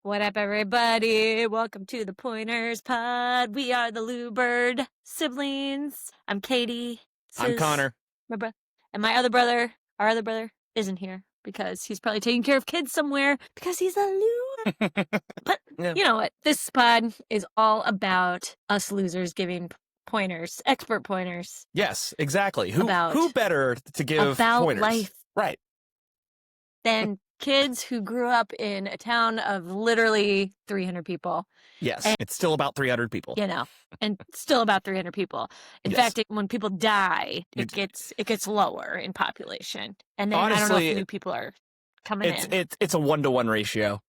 What up, everybody? Welcome to the Pointers Pod. We are the Lou siblings. I'm Katie. I'm Connor. My and my other brother, our other brother, isn't here because he's probably taking care of kids somewhere because he's a loser. But you know what? This pod is all about us losers giving pointers, expert pointers. Yes, exactly. Who better to give about pointers? Life, right? Than kids who grew up in a town of literally 300 people. Yes, and it's still about 300 people. And still about 300 people. In fact, when people die, it gets lower in population. And then honestly, I don't know if new people are coming in. It's a 1-to-1 ratio.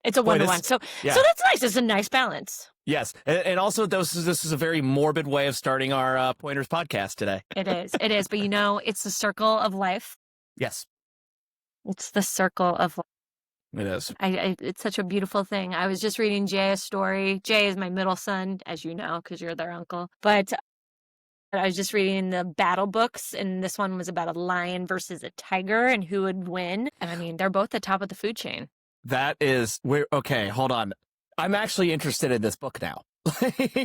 It's a 1-to-1. So that's nice. It's a nice balance. Yes. And also, this is a very morbid way of starting our Pointers podcast today. It is. But it's the circle of life. Yes. It's the circle of life. It is. It's such a beautiful thing. I was just reading Jay a story. Jay is my middle son, as you know, because you're their uncle. But I was just reading the battle books, and this one was about a lion versus a tiger and who would win. And I mean, they're both the top of the food chain. That is... Okay, hold on. I'm actually interested in this book now.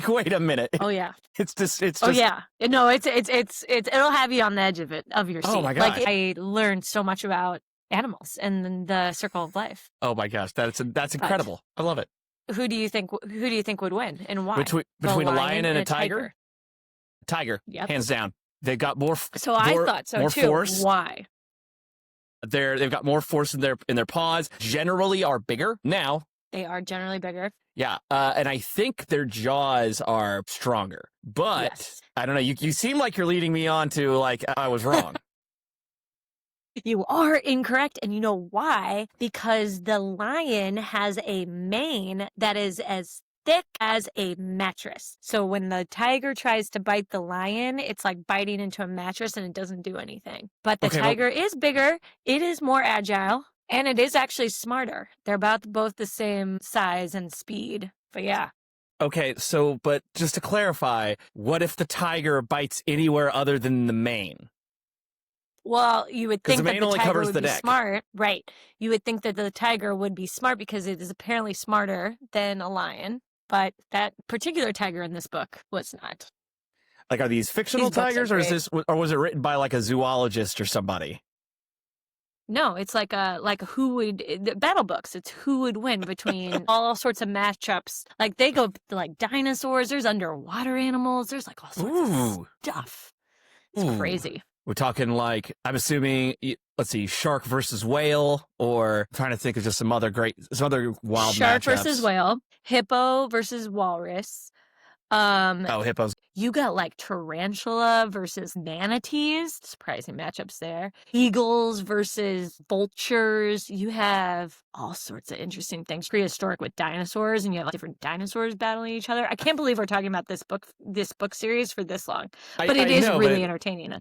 Wait a minute. Oh yeah. It's just. Oh yeah. No, it'll have you on the edge of your seat. Oh my gosh. Like I learned so much about animals and the circle of life. Oh my gosh, that's incredible. I love it. Who do you think would win and why? Between a lion and a tiger? Tiger. Yep. Hands down. They've got more. So I thought so more too. Force. Why? They've got more force in their paws. Generally, are bigger now. They are generally bigger. Yeah, and I think their jaws are stronger. But yes. I don't know. You seem like you're leading me on to like I was wrong. You are incorrect, and you know why? Because the lion has a mane that is as thick as a mattress. So when the tiger tries to bite the lion, it's like biting into a mattress and it doesn't do anything. But the tiger is bigger, it is more agile, and it is actually smarter. They're about both the same size and speed. But yeah. Okay, but just to clarify, what if the tiger bites anywhere other than the mane? Well, you would think that the tiger would be neck. Smart, right? You would think that the tiger would be smart because it is apparently smarter than a lion, but that particular tiger in this book was not. Like, are these fictional tigers, or was it written by like a zoologist or somebody? No, it's like who would the battle books. It's who would win between all sorts of matchups. Like they go like dinosaurs. There's underwater animals. There's like all sorts of stuff. It's crazy. We're talking like, I'm assuming, let's see, shark versus whale, or I'm trying to think of just some other wild shark matchups. Versus whale, hippo versus walrus. Hippos. You got like tarantula versus manatees. Surprising matchups there. Eagles versus vultures. You have all sorts of interesting things. Prehistoric with dinosaurs, and you have like, different dinosaurs battling each other. I can't believe we're talking about this book series for this long, but it is really entertaining.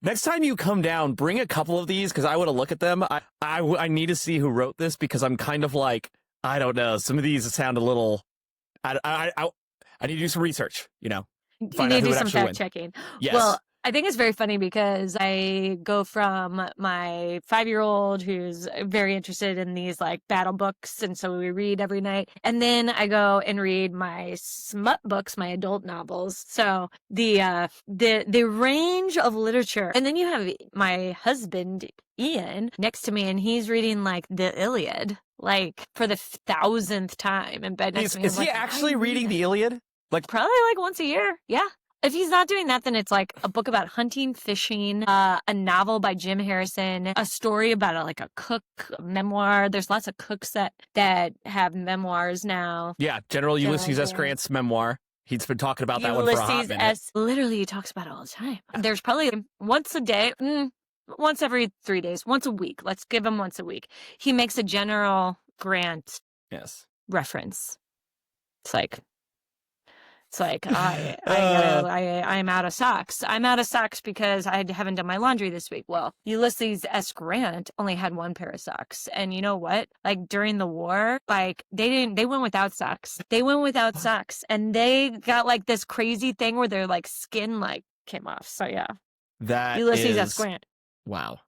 Next time you come down, bring a couple of these because I want to look at them. I need to see who wrote this because I'm kind of like, I don't know. Some of these sound a little. I need to do some research, You need to do some fact checking. Yes. Well, I think it's very funny because I go from my 5-year-old who's very interested in these like battle books, and so we read every night. And then I go and read my smut books, my adult novels. So the range of literature. And then you have my husband Ian next to me, and he's reading like the Iliad. Like for the 1,000th time in bed next to me. Is he actually reading the Iliad? Like probably like once a year. Yeah. If he's not doing that, then it's like a book about hunting, fishing, a novel by Jim Harrison, a story about a cook, a memoir. There's lots of cooks that have memoirs now. Yeah, General Ulysses S. Grant's memoir. He's been talking about that one for a hot minute. Literally, he talks about it all the time. There's probably once a day. Once every 3 days, once a week. Let's give him once a week. He makes a General Grant reference. It's like I'm out of socks. I'm out of socks because I haven't done my laundry this week. Well, Ulysses S. Grant only had one pair of socks, and you know what? Like during the war, like they went without socks. They went without socks, and they got like this crazy thing where their like skin like came off. So yeah, that Ulysses S. Grant. Wow.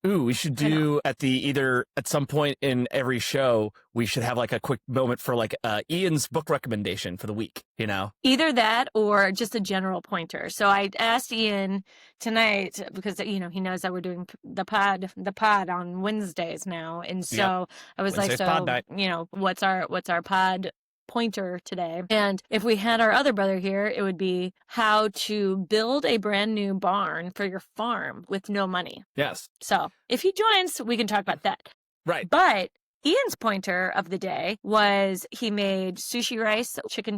Ooh, we should I know. do either at some point in every show, we should have like a quick moment for like Ian's book recommendation for the week, you know? Either that or just a general pointer. So I asked Ian tonight because he knows that we're doing the pod on Wednesdays now, and Yep. so I was Wednesday's like, pod so night. what's our pod pointer today? And if we had our other brother here, it would be how to build a brand new barn for your farm with no money. Yes. So if he joins, we can talk about that. Right. But Ian's pointer of the day was he made sushi rice, chicken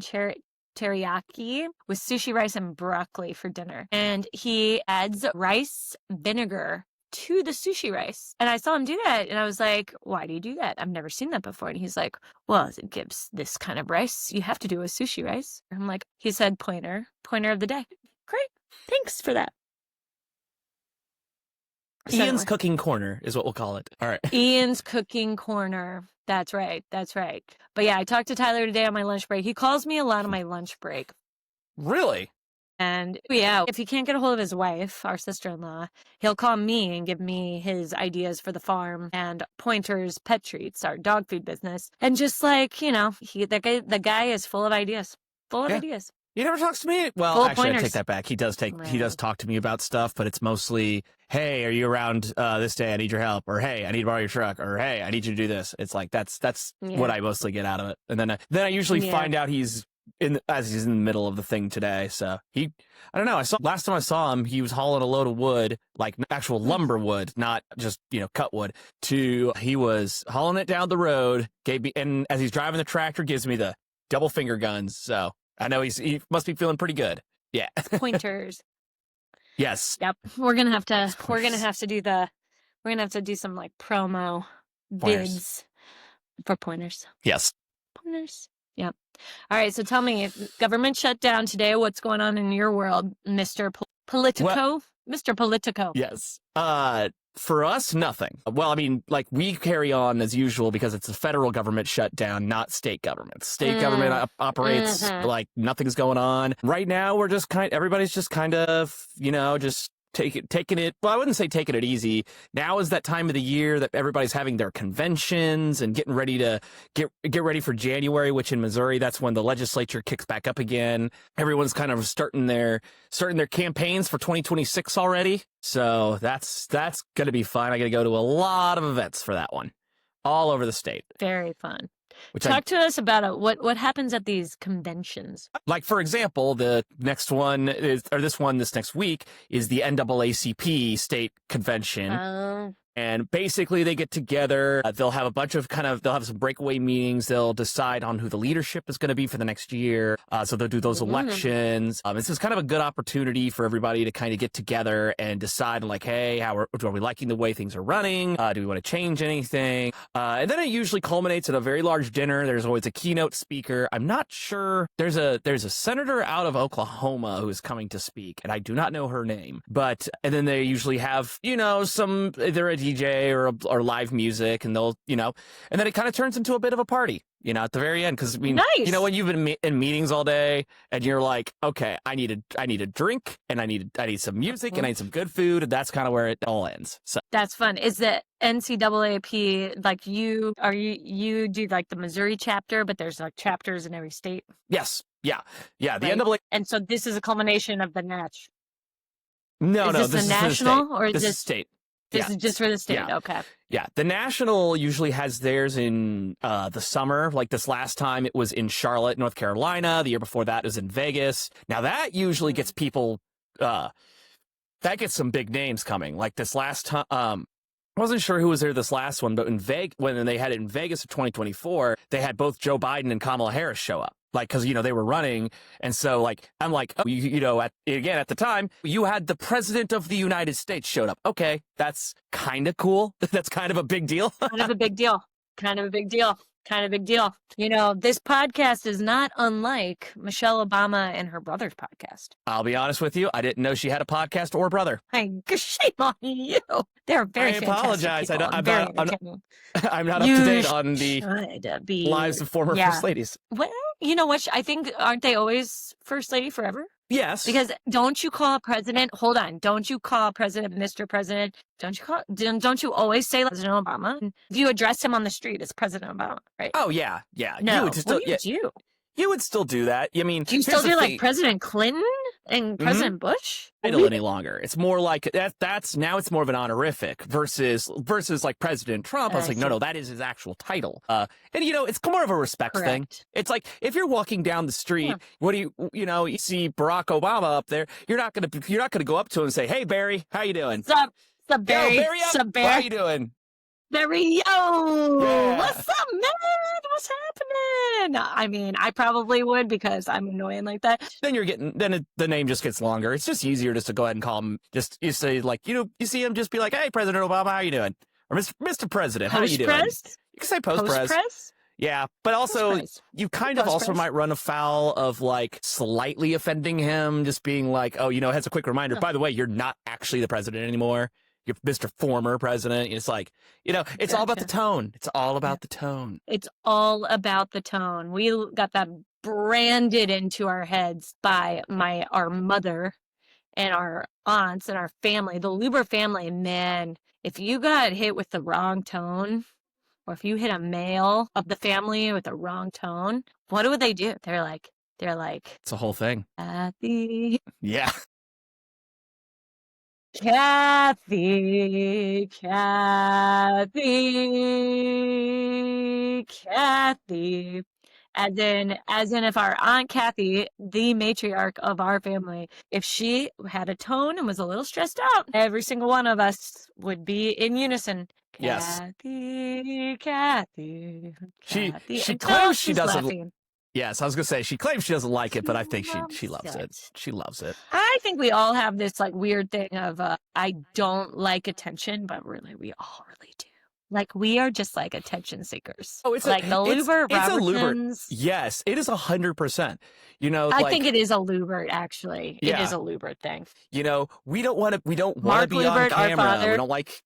teriyaki with sushi rice and broccoli for dinner. And he adds rice vinegar to the sushi rice. And I saw him do that and I was like, why do you do that? I've never seen that before. And he's like, well, it gives this kind of rice. You have to do a sushi rice. I'm like, he said pointer of the day. Great. Thanks for that. Ian's Cooking Corner is what we'll call it. All right. Ian's Cooking Corner. That's right. That's right. But yeah, I talked to Tyler today on my lunch break. He calls me a lot on my lunch break. Really? And yeah, if he can't get a hold of his wife, our sister-in-law, he'll call me and give me his ideas for the farm and Pointer's Pet Treats, our dog food business. And just like, the guy is full of ideas. Full of ideas. He never talks to me. Well, Full actually, I pointers. take that back. He does talk to me about stuff, but it's mostly, hey, are you around this day? I need your help. Or, hey, I need to borrow your truck. Or, hey, I need you to do this. It's like, that's what I mostly get out of it. And then I usually find out he's in the middle of the thing today. So I don't know. Last time I saw him, he was hauling a load of wood, like actual lumber wood, not just, cut wood, he was hauling it down the road, and as he's driving the tractor, gives me the double finger guns. So I know he must be feeling pretty good. Yeah. Pointers. Yes. Yep. We're gonna have to do some like promo vids for pointers. Yes. Pointers. Yep. All right. So tell me, government shutdown today. What's going on in your world, Mr. Politico? Mr. Politico. Yes. For us, nothing. Well, I mean, like, we carry on as usual because it's a federal government shutdown, not state government. State government operates like nothing's going on. Right now, everybody's just kind of, just taking it. Well, I wouldn't say taking it easy. Now is that time of the year that everybody's having their conventions and getting ready to get ready for January, which in Missouri, that's when the legislature kicks back up again. Everyone's kind of starting their campaigns for 2026 already. So that's going to be fun. I got to go to a lot of events for that one, all over the state. Very fun. Talk to us about what happens at these conventions. Like, for example, this next week is the NAACP state convention. And basically they get together, they'll have some breakaway meetings. They'll decide on who the leadership is going to be for the next year. So they'll do those elections. This is kind of a good opportunity for everybody to kind of get together and decide like, hey, are we liking the way things are running? Do we want to change anything? And then it usually culminates at a very large dinner. There's always a keynote speaker. I'm not sure. There's a senator out of Oklahoma who is coming to speak, and I do not know her name. And then they usually have, either a DJ or live music, and they'll, and then it kind of turns into a bit of a party, at the very end. Because when you've been in meetings all day and you're like, okay, I need a drink, and I need some music, and I need some good food, and that's kind of where it all ends. So that's fun. Is the NCAAP like you do like the Missouri chapter, but there's like chapters in every state? Yes. Yeah. The right. NAACP. And so this is a culmination of the natch. No, this is the national or this is state. This is just for the state. Yeah. Okay. Yeah. The national usually has theirs in the summer. Like this last time, it was in Charlotte, North Carolina. The year before that was in Vegas. Now that usually gets people, that gets some big names coming. Like this last time, I wasn't sure who was there this last one, but when they had it in Vegas in 2024, they had both Joe Biden and Kamala Harris show up. Like, because, they were running. And so, like, I'm like, at the time, you had the president of the United States showed up. Okay, that's kind of cool. That's kind of a big deal. Kind of a big deal. This podcast is not unlike Michelle Obama and her brother's podcast. I'll be honest with you. I didn't know she had a podcast or a brother. Shame on you. They're very fantastic. I apologize. I'm not up to date on the lives of former first ladies. Well, you know what? I think, aren't they always first lady forever? Yes. Because don't you call a president, hold on, don't you call a president Mr. President? Don't you always say President Obama? If you address him on the street as President Obama, right? Oh yeah, yeah. You would No. just What do you yeah, do? you would still do that. I mean, Do you here's still the do like thing. President Clinton and President Bush? Title any longer. It's more like that's now it's more of an honorific versus like President Trump. I was like, no, that is his actual title. And it's more of a respect thing. It's like if you're walking down the street, what do you see Barack Obama up there, you're not gonna go up to him and say, "Hey Barry, how you doing?" Sup Barry? Yo, Barry, Sup Barry? how you doing? Barry, Yeah. what's up, man? What's happening? I mean, I probably would because I'm annoying like that. Then the name just gets longer. It's just easier just to go ahead and call him. Just you say like you see him, just be like, "Hey, President Obama, how you doing?" Or Mr. President, how you doing? You can say post-press. Yeah, but also you kind of also might run afoul of like slightly offending him, just being like, "Oh, as a quick reminder, by the way, you're not actually the president anymore. You're Mr. Former President." It's like, it's all about the tone. It's all about the tone. It's all about the tone. We got that branded into our heads by our mother and our aunts and our family, the Luber family. Man, if you got hit with the wrong tone, or if you hit a male of the family with the wrong tone, what would they do? They're like, it's a whole thing. Kathy. Yeah. Kathy. As in if our Aunt Kathy, the matriarch of our family, if she had a tone and was a little stressed out, every single one of us would be in unison. Yes. Kathy. She claims she doesn't. Laughing. Yes, I was gonna say she claims she doesn't like it, but I think she loves it. She loves it. I think we all have this like weird thing of I don't like attention, but really we all really do. Like we are just like attention seekers. Oh, it's like the Luber Robertsons. Yes, it is 100%. I think it is a Luber actually. Yeah. It is a Luber thing. We don't want to be Lubert, on camera. Our father. We don't like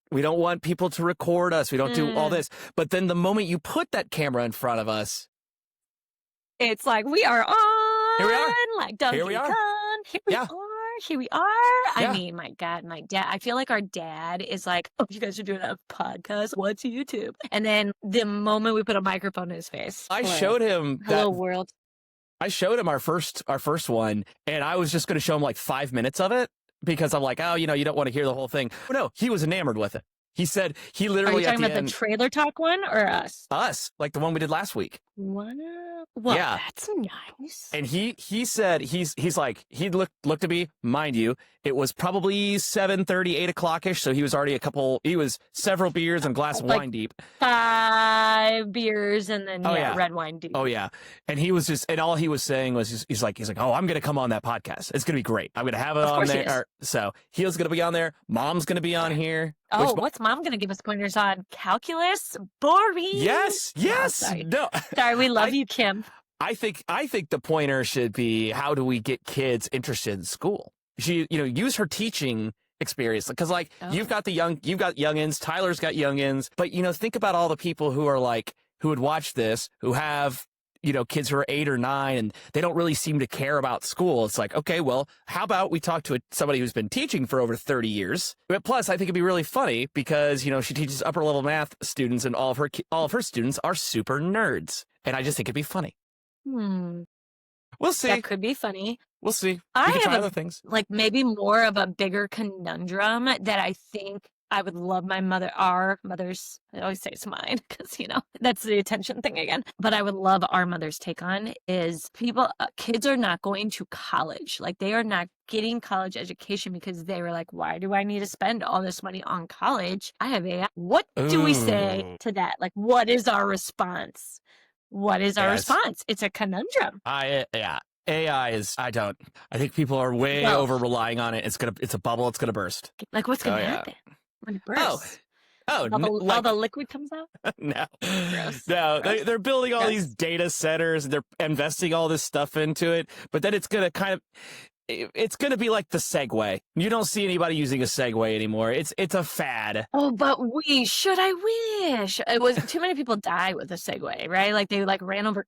we don't want people to record us. We don't do all this. But then the moment you put that camera in front of us, it's like we are on. Here we are. Like Donkey Here we are. Kong. Here we are. Here we are. Yeah. I mean, my God, my dad. I feel like our dad is like, "Oh, you guys are doing a podcast. What's YouTube?" And then the moment we put a microphone in his face, I showed him Hello World. I showed him our first one, and I was just going to show him like 5 minutes of it because I'm like, "Oh, you don't want to hear the whole thing." No, he was enamored with it. He said he literally. Are you talking about the trailer talk one or us? Us, like the one we did last week. Well, yeah, that's nice. And he said he's like he looked at me, mind you, it was probably 7:30, 8 o'clock-ish, so he was already he was several beers and a glass of wine deep. 5 beers and then red wine deep. Oh yeah. And he was and all he was saying was he's like, "Oh, I'm gonna come on that podcast. It's gonna be great. I'm gonna have it on there." So he was gonna be on there. Mom's gonna be on here. Oh, what's Mom gonna give us pointers on? Calculus? Boring. Yes. Oh, sorry. No. Sorry, we love you, Kim. I think the pointer should be, how do we get kids interested in school? Use her teaching experience, because you've got youngins, Tyler's got youngins, but think about all the people who are who would watch this, who have kids who are 8 or 9 and they don't really seem to care about school. It's like, okay, well, how about we talk to somebody who's been teaching for over 30 years? But plus, I think it'd be really funny because, she teaches upper level math students and all of her students are super nerds. And I just think it'd be funny. We'll see. That could be funny. We'll see. We I can try have other things. maybe more of a bigger conundrum that I think I would love our mothers, I always say it's mine because, that's the attention thing again. But I would love our mother's take on is kids are not going to college. Like they are not getting college education because they were like, why do I need to spend all this money on college? I have AI. What do we say to that? Like, what is our response? What is our response? It's a conundrum. AI is, I think people are way over relying on it. It's a bubble. It's going to burst. Like what's going to happen when it bursts? All the liquid comes out? No. Gross. No, Gross. they're building all these data centers and they're investing all this stuff into it. But then it's going to it's going to be like the Segway. You don't see anybody using a Segway anymore. It's a fad. Oh, but I wish. It was too many people die with a Segway, right? Like they ran over,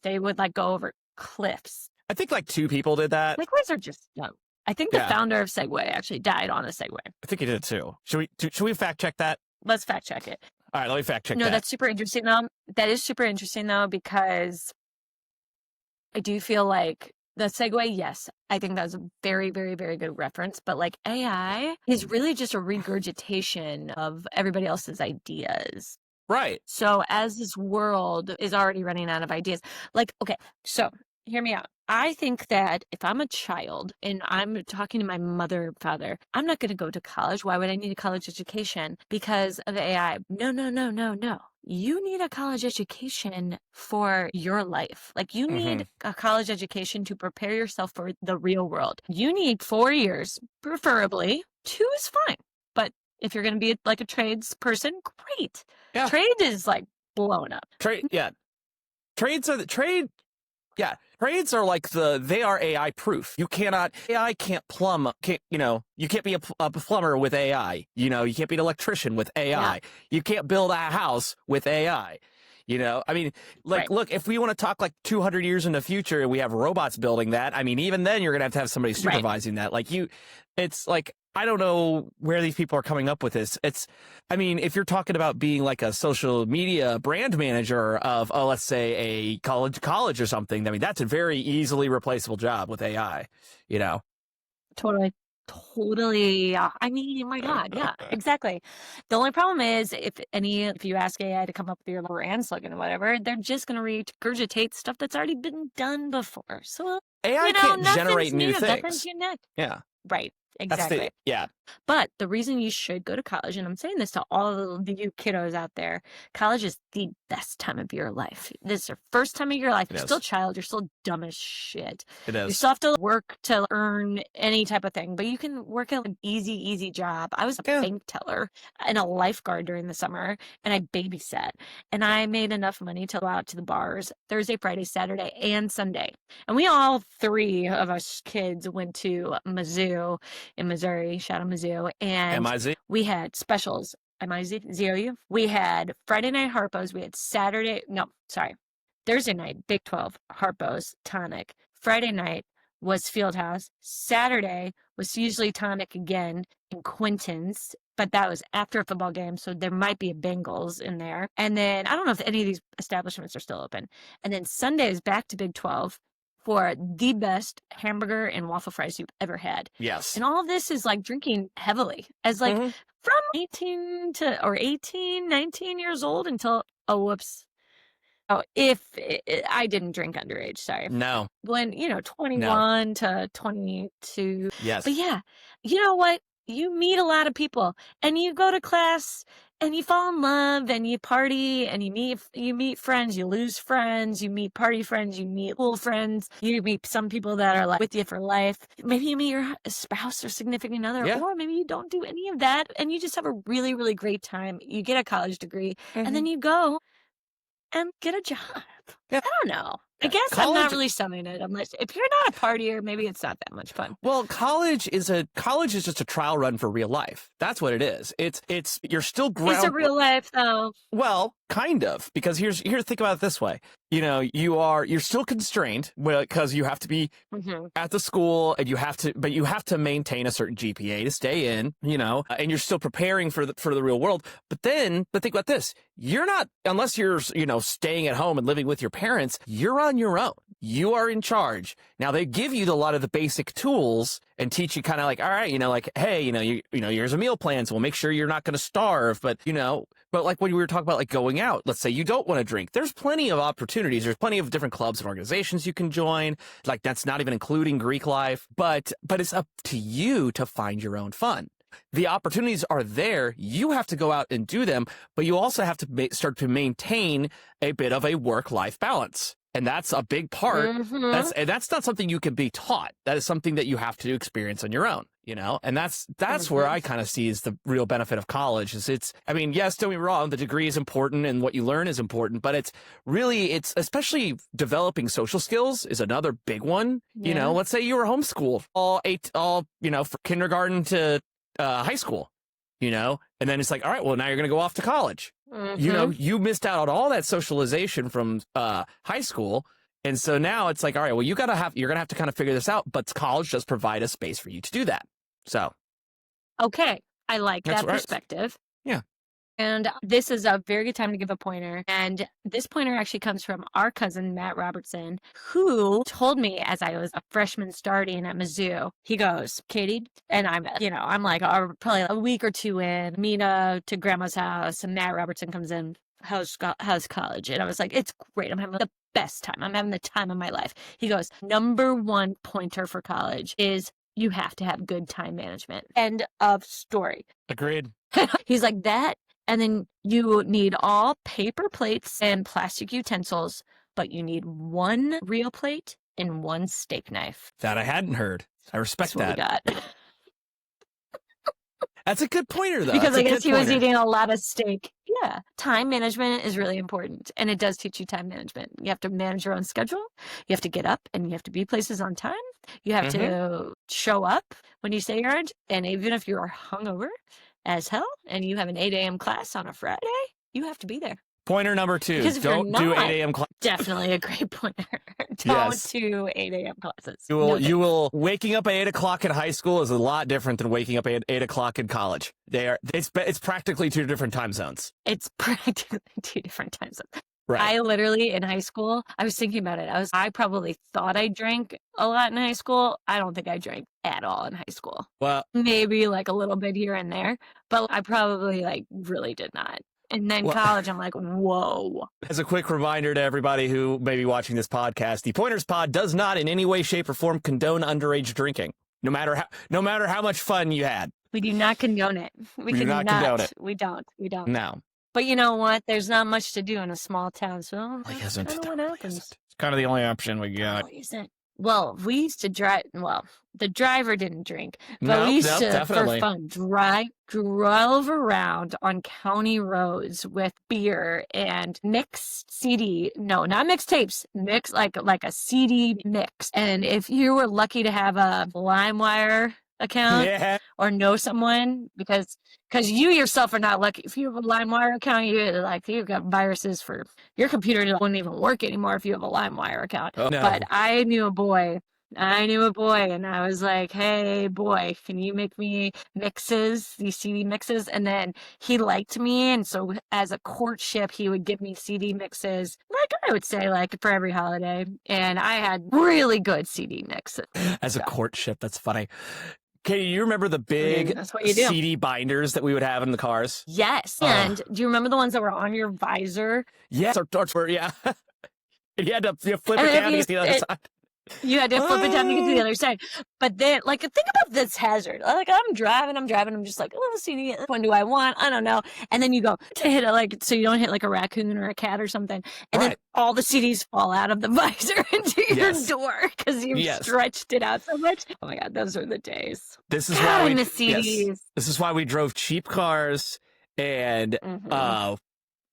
they would go over cliffs. I think like 2 people did that. Segways are just dumb. I think the founder of Segway actually died on a Segway. I think he did too. Should we fact check that? Let's fact check it. All right, let me fact check No, that. that's super interesting though. That is super interesting though, because I do feel like the Segway, yes, I think that was a very, very, very good reference. But like AI is really just a regurgitation of everybody else's ideas. Right. So as this world is already running out of ideas, like, okay, so hear me out. I think that if I'm a child and I'm talking to my mother or father, I'm not going to go to college. Why would I need a college education? Because of AI. No, no, no, no, no. You need a college education for your life. Like you need a college education to prepare yourself for the real world. You need 4 years, preferably. 2 is fine. But if you're going to be like a trades person, great. Yeah. Trade is like blown up. Trades are like they are AI proof. AI can't plumb, you can't be a plumber with AI. You can't be an electrician with AI. Yeah. You can't build a house with AI. I mean, look, if we want to talk like 200 years in the future and we have robots building that, I mean, even then you're going to have somebody supervising that. Like it's like, I don't know where these people are coming up with this. I mean, if you're talking about being like a social media brand manager of, let's say a college or something, I mean, that's a very easily replaceable job with AI, Totally. I mean, oh my God. Yeah, exactly. The only problem is if you ask AI to come up with your brand slogan or whatever, they're just going to regurgitate stuff that's already been done before. So AI can't generate new things. Nothing's unique. Yeah. Right. Exactly. But the reason you should go to college, and I'm saying this to all of you kiddos out there, college is the best time of your life. This is your first time of your life. You're still a child. You're still dumb as shit. It is. You still have to work to earn any type of thing, but you can work at an easy job. I was a bank teller and a lifeguard during the summer, and I babysat. And I made enough money to go out to the bars Thursday, Friday, Saturday, and Sunday. And we all 3 of us kids went to Mizzou in Missouri. Shout out Mizzou. And M-I-Z? we had specials. M-I-Z-Z-O-U. We had Friday night Harpo's. We had Thursday night, Big 12, Harpo's, tonic. Friday night was Fieldhouse. Saturday was usually tonic again in Quinton's, but that was after a football game, so there might be a Bengals in there. And then I don't know if any of these establishments are still open. And then Sunday is back to Big 12 for the best hamburger and waffle fries you've ever had. Yes. And all of this is like drinking heavily as like from 18, 19 years old until, if I didn't drink underage, sorry. No. When, 21 to 22. Yes. But yeah, you know what? You meet a lot of people and you go to class and you fall in love and you party and you meet friends, you lose friends, you meet party friends, you meet cool friends, you meet some people that are like with you for life. Maybe you meet your spouse or significant other, or maybe you don't do any of that and you just have a really, really great time. You get a college degree and then you go and get a job. I don't know. I guess I'm not really summing it unless if you're not a partier, maybe it's not that much fun. Well, college is just a trial run for real life. That's what it is. It's you're still grounded. It's a real life though. Well, kind of, because think about it this way. You're still constrained because you have to be at the school and you have to maintain a certain GPA to stay in, and you're still preparing for the real world. But think about this. You're not, unless you're, staying at home and living with your parents, you're on your own. You are in charge. Now they give you a lot of the basic tools and teach you kind of like, all right, hey, here's a meal plan. So we'll make sure you're not going to starve. But like when we were talking about like going out, let's say you don't want to drink. There's plenty of opportunities. There's plenty of different clubs and organizations you can join. Like that's not even including Greek life, but it's up to you to find your own fun. The opportunities are there. You have to go out and do them, but you also have to start to maintain a bit of a work-life balance. And that's a big part. That's not something you can be taught. That is something that you have to experience on your own, and that's where I kind of see is the real benefit of college is yes, don't be wrong. The degree is important and what you learn is important, but it's especially developing social skills is another big one. Yeah. Let's say you were homeschooled for kindergarten to high school, and then it's like, all right, well, now you're going to go off to college. You missed out on all that socialization from high school, And so now it's like, all right, well, you're gonna have to kind of figure this out, but college does provide a space for you to do that. So Okay, I like that's that right. perspective. Yeah. And this is a very good time to give a pointer. And this pointer actually comes from our cousin, Matt Robertson, who told me as I was a freshman starting at Mizzou, he goes, Katie, and I'm like, probably a week or two in, Mina to grandma's house, and Matt Robertson comes in, how's college? And I was like, it's great. I'm having the best time. I'm having the time of my life. He goes, number one pointer for college is you have to have good time management. End of story. Agreed. He's like that. And then you need all paper plates and plastic utensils, but you need one real plate and one steak knife. That I hadn't heard. I respect That's that. what we got. That's a good pointer, though. Because That's I a guess good he was pointer. eating a lot of steak. Yeah. Time management is really important. And it does teach you time management. You have to manage your own schedule. You have to get up and you have to be places on time. You have to show up when you say you're on. And even if you're hungover as hell and you have an 8 a.m. class on a Friday, you have to be there. Pointer number 2. Because if Don't you're do not, 8 a.m. class. Definitely a great pointer. Don't Yes. do 8 a.m. classes. You will. Waking up at 8 o'clock in high school is a lot different than waking up at 8 o'clock in college. It's practically 2 different time zones. It's practically 2 different time zones. Right. I literally, in high school, I was thinking about it. I probably thought I drank a lot in high school. I don't think I drank at all in high school. Well, maybe like a little bit here and there, but I probably really did not. And then college, I'm like, whoa. As a quick reminder to everybody who may be watching this podcast, the Pointers Pod does not in any way, shape, or form condone underage drinking. No matter how much fun you had. We do not condone it. We do not condone it. We don't. No. But you know what? There's not much to do in a small town, so It's kind of the only option we got. Well, we used to drive. Well, the driver didn't drink, but No, we used to, definitely. for fun, drove around on county roads with beer and mixed CD. No, not mixed tapes. Mix like a CD mix. And if you were lucky to have a LimeWire account or know someone, because you yourself are not lucky. If you have a LimeWire account, you've got viruses for your computer that wouldn't even work anymore if you have a LimeWire account. Oh, no. But I knew a boy, and I was like, hey boy, can you make me mixes, these CD mixes? And then he liked me, and so as a courtship, he would give me CD mixes, like I would say, like for every holiday. And I had really good CD mixes. As a courtship, that's funny. Katie, you remember the big That's what you do. CD binders that we would have in the cars? Yes. And do you remember the ones that were on your visor? Yes. Yeah. And you had to flip And it if down to get to the other side. You had to flip it down to get to the other side. But then, think about this hazard. I'm driving. I'm just like, oh, CD, which one do I want? I don't know. And then you go to hit it, so you don't hit like a raccoon or a cat or something. And then all the CDs fall out of the visor into your door because you've stretched it out so much. Oh my God, those are the days. This is why we miss CDs. Yes, this is why we drove cheap cars. And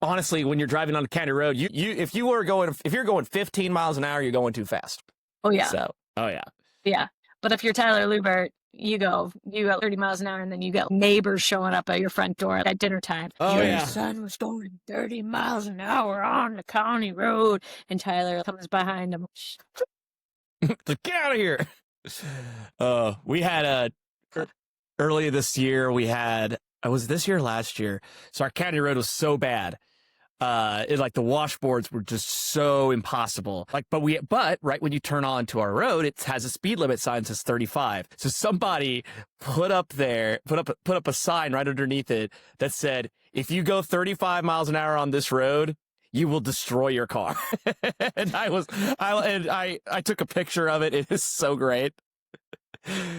honestly, when you're driving on a county road, if you're going 15 miles an hour, you're going too fast. Oh yeah. So, yeah. Yeah. But if you're Tyler Lubert, you go 30 miles an hour, and then you get neighbors showing up at your front door at dinner time. Oh, Your son was going 30 miles an hour on the county road. And Tyler comes behind him. Get out of here. We had earlier this year, was this year or last year? So our county road was so bad. The washboards were just so impossible. But right when you turn onto our road, it has a speed limit sign that says 35. So somebody put up a sign right underneath it that said, if you go 35 miles an hour on this road, you will destroy your car. And I took a picture of it. It is so great.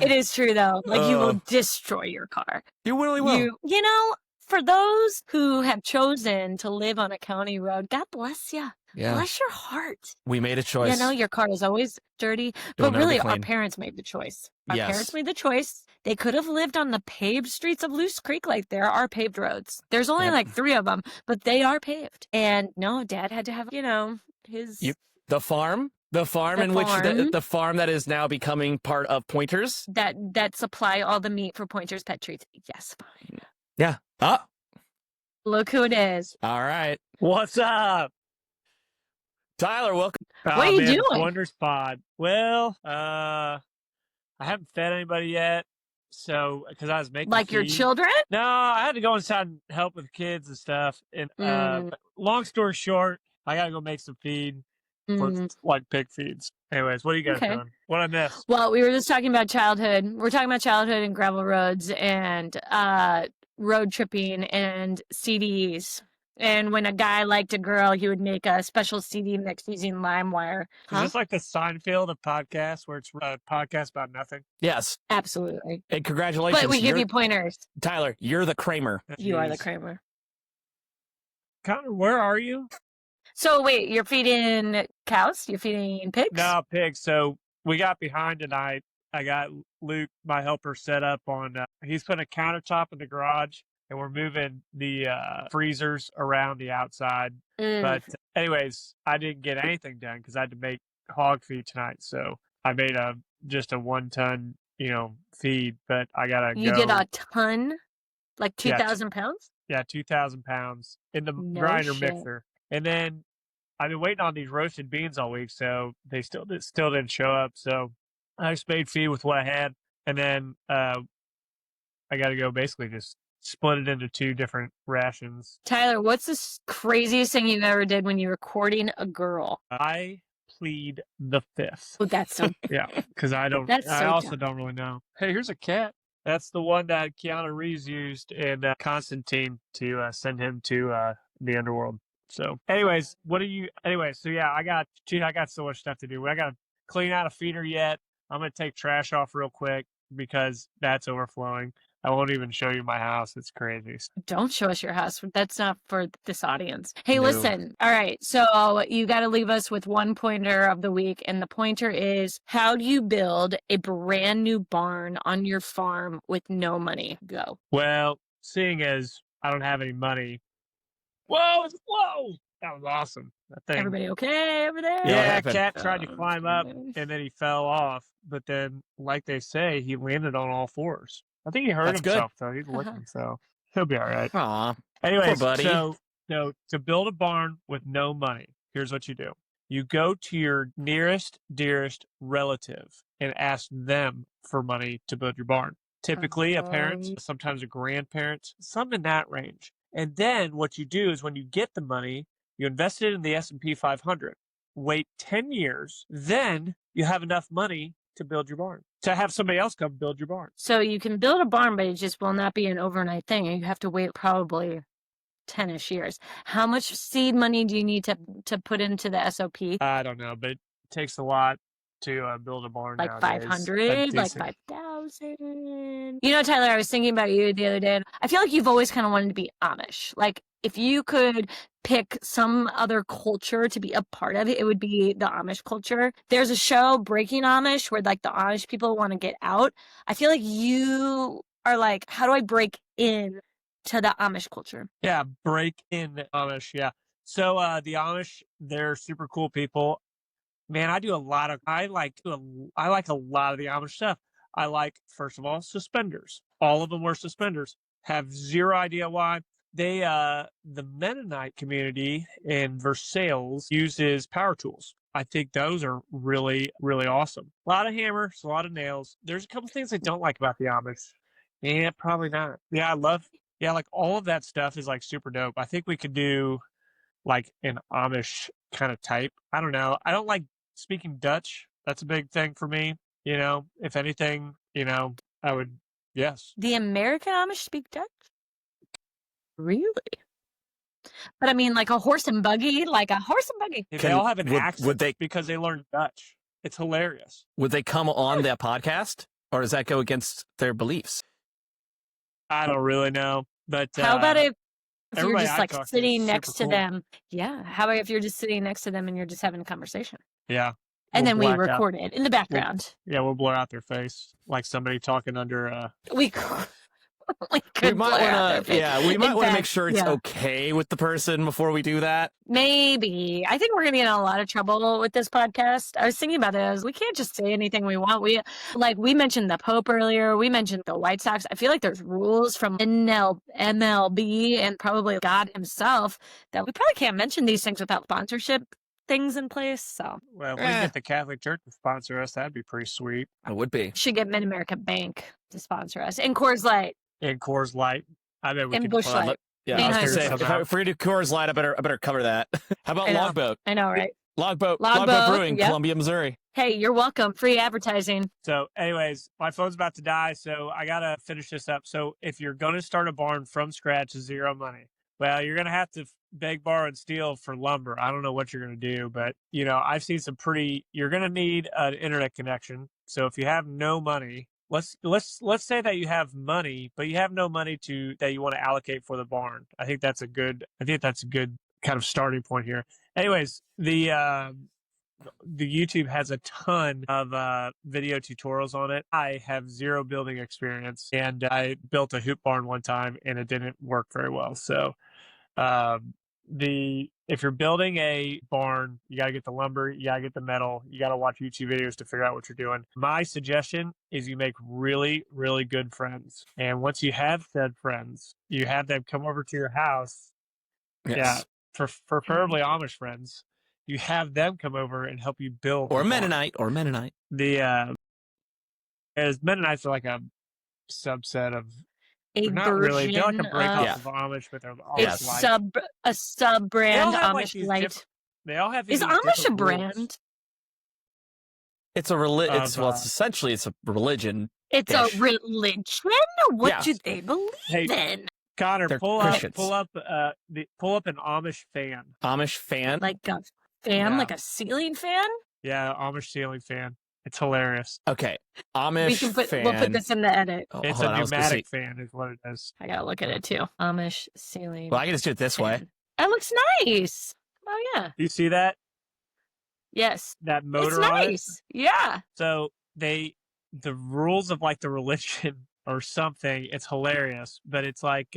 It is true though. You will destroy your car. You really will. You know, for those who have chosen to live on a county road, God bless you. Yeah. Bless your heart. We made a choice. You know, your car is always dirty. But really, our parents made the choice. Our parents made the choice. They could have lived on the paved streets of Loose Creek. There are paved roads. There's only 3 of them, but they are paved. And no, Dad had to have, his... The farm which the farm that is now becoming part of Pointers. That supply all the meat for Pointers pet treats. Yes, fine. Yeah. Look who it is. All right. What's up? Tyler, welcome. What are you doing? Pointer's pod. Well, I haven't fed anybody yet. So, because I was making Like your feed. children? No, I had to go inside and help with kids and stuff. And long story short, I got to go make some feed for like pig feeds. Anyways, what are you guys doing? What I missed? Well, we were just talking about childhood. We're talking about childhood and gravel roads and road tripping and CDs. And when a guy liked a girl, he would make a special CD mix using LimeWire. Is this like the Seinfeld of podcasts where it's a podcast about nothing? Yes. Absolutely. And congratulations. But we give you pointers. Tyler, you're the Kramer. You are the Kramer. Connor, where are you? So wait, you're feeding cows? You're feeding pigs? No, pigs. So we got behind tonight. I got Luke, my helper, set up on, he's putting a countertop in the garage. And we're moving the freezers around the outside. But anyways, I didn't get anything done because I had to make hog feed tonight. So I made just a 1 ton, feed. But I gotta go. You did a ton, like 2,000 pounds? Yeah, 2,000 pounds in the grinder mixer. And then I've been waiting on these roasted beans all week, so they still didn't show up. So I just made feed with what I had, and then I got to go basically just split it into 2 different rations. Tyler, what's the craziest thing you ever did when you were courting a girl? I plead the fifth. Oh, that's so... Yeah, because I don't... I also don't really know. Hey, here's a cat. That's the one that Keanu Reeves used in Constantine to send him to the underworld. So anyways, so yeah, I got so much stuff to do. I got to clean out a feeder yet. I'm going to take trash off real quick because that's overflowing. I won't even show you my house. It's crazy. Don't show us your house. That's not for this audience. Hey, listen. All right. So you got to leave us with one pointer of the week. And the pointer is, how do you build a brand new barn on your farm with no money? Go. Well, seeing as I don't have any money. Whoa. That was awesome. That thing. Everybody okay over there? Yeah, cat tried to climb up and then he fell off. But then, like they say, he landed on all 4s. I think he hurt himself, though. He's looking, so he'll be all right. Aw. Anyways, poor buddy. So to build a barn with no money, here's what you do. You go to your nearest, dearest relative and ask them for money to build your barn. Typically a parent, sometimes a grandparent, some in that range. And then what you do is when you get the money, you invest it in the S&P 500. Wait 10 years, then you have enough money to build your barn, to have somebody else come build your barn. So you can build a barn, but it just will not be an overnight thing. You have to wait probably 10-ish years. How much seed money do you need to put into the SOP? I don't know, but it takes a lot to build a barn like nowadays. 500, like 5,000. You know, Tyler, I was thinking about you the other day. I feel like you've always kind of wanted to be Amish. Like, if you could pick some other culture to be a part of, it would be the Amish culture. There's a show, Breaking Amish, where like the Amish people want to get out. I feel like you are like, how do I break in to the Amish culture? Yeah, break in the Amish. Yeah. So the Amish, they're super cool people. Man, I like a lot of the Amish stuff. I like, first of all, suspenders. All of them wear suspenders. Have zero idea why. They, the Mennonite community in Versailles uses power tools. I think those are really, really awesome. A lot of hammers, a lot of nails. There's a couple things I don't like about the Amish. Yeah, probably not. Yeah, like all of that stuff is like super dope. I think we could do like an Amish kind of type. I don't know. I don't like speaking Dutch. That's a big thing for me. If anything, I would, yes. The American Amish speak Dutch? Really? But I mean, like a horse and buggy, They all have an accent because they learned Dutch. It's hilarious. Would they come on that podcast, or does that go against their beliefs? I don't really know, but how about if you're just like sitting next to cool. them? Yeah. How about if you're just sitting next to them and you're just having a conversation? Yeah. And then we record it in the background. We'll blur out their face like somebody talking under. We might want to make sure it's okay with the person before we do that. Maybe. I think we're going to get in a lot of trouble with this podcast. I was thinking about it as we can't just say anything we want. We mentioned the Pope earlier. We mentioned the White Sox. I feel like there's rules from MLB and probably God himself that we probably can't mention these things without sponsorship. things in place. So Well, if we can get the Catholic Church to sponsor us, that'd be pretty sweet. It would be. should get Mid America Bank to sponsor us, and Coors Light, And Coors Light. I bet we and could. Busch Light. Yeah, I was gonna Anheuser say somehow. if we're gonna do Coors Light, I better cover that. How about I know. Logboat? I know, right? Logboat Logboat, Brewing, yep. Columbia, Missouri. Hey, you're welcome. Free advertising. So, anyways, my phone's about to die, so I gotta finish this up. So, if you're gonna start a barn from scratch with zero money, well, you're gonna have to beg, borrow, and steal for lumber. I don't know what you're gonna do, but I've seen some pretty. You're gonna need an internet connection. So, if you have no money, let's say that you have money, but you have no money that you want to allocate for the barn. I think that's a good kind of starting point here. Anyways, the YouTube has a ton of video tutorials on it. I have zero building experience, and I built a hoop barn one time, and it didn't work very well. So, if you're building a barn, you gotta get the lumber, you gotta get the metal, you gotta watch YouTube videos to figure out what you're doing. My suggestion is you make really, really good friends, and once you have said friends, you have them come over to your house. Yes. Yeah, preferably Amish friends. You have them come over and help you build. Or the barn. Mennonite. As Mennonites are like a subset of. A Not really. They're like a version breakoff of of Amish, but they're a Amish light. sub brand Amish these Light. They all have Is these Amish a different rules. brand? It's a essentially it's a religion. It's a religion? What Yeah. do they believe Hey, in? Connor, They're pull Christians. up an Amish fan. Amish fan. Like a fan, Yeah. like a ceiling fan? Yeah, Amish ceiling fan. It's hilarious. Okay, Amish fan. We'll put this in the edit. Oh, It's hold a on, I was gonna say- pneumatic fan, is what it is. I gotta look at it too. Amish ceiling. Well, I can just do it this way. fan. That looks nice. Oh yeah. You see that Yes. that motor It's on it? nice. Yeah. So the rules of like the religion or something. It's hilarious, but it's like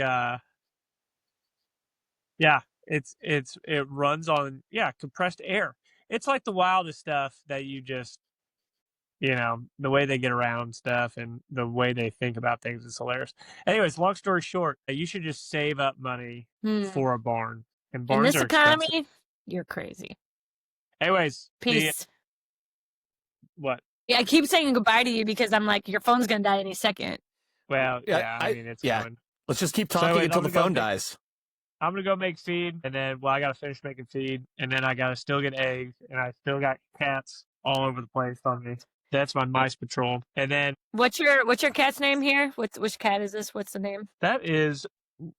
it runs on compressed air. It's like the wildest stuff that you just the way they get around stuff and the way they think about things is hilarious. Anyways, long story short, you should just save up money for a barn. And In barns this are economy, expensive. you're crazy. Anyways, Peace. what? Yeah, I keep saying goodbye to you because I'm like, your phone's gonna die any second. Well, Yeah, I mean, it's yeah. coming. Let's just keep So talking wait, until I'm the gonna go phone get- dies. I'm gonna go make feed, and then I gotta finish making feed, and then I gotta still get eggs, and I still got cats all over the place on me. That's my mice patrol, and then What's your cat's name here? Which cat is this? What's the name? that is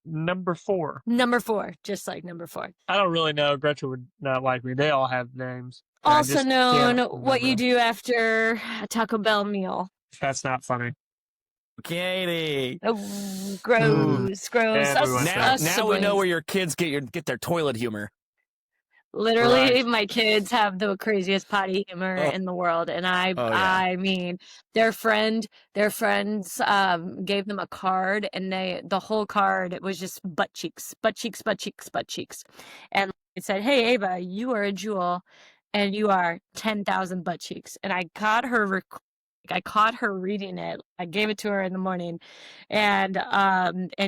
number 4. Number 4, just like number 4. I don't really know. Gretchen would not like me. They all have names. and I Also just known can't what you remember. do after a Taco Bell meal. That's not funny. Katie. Oh, gross. Everyone Now does. we know where your kids get their toilet humor. Literally, Right. my kids have the craziest potty humor Oh. in the world, and yeah. I mean, their friends gave them a card, and the whole card was just butt cheeks, butt cheeks, butt cheeks, butt cheeks, and it said, "Hey Ava, you are a jewel, and you are 10,000 butt cheeks." And I caught her reading it. I gave it to her in the morning, and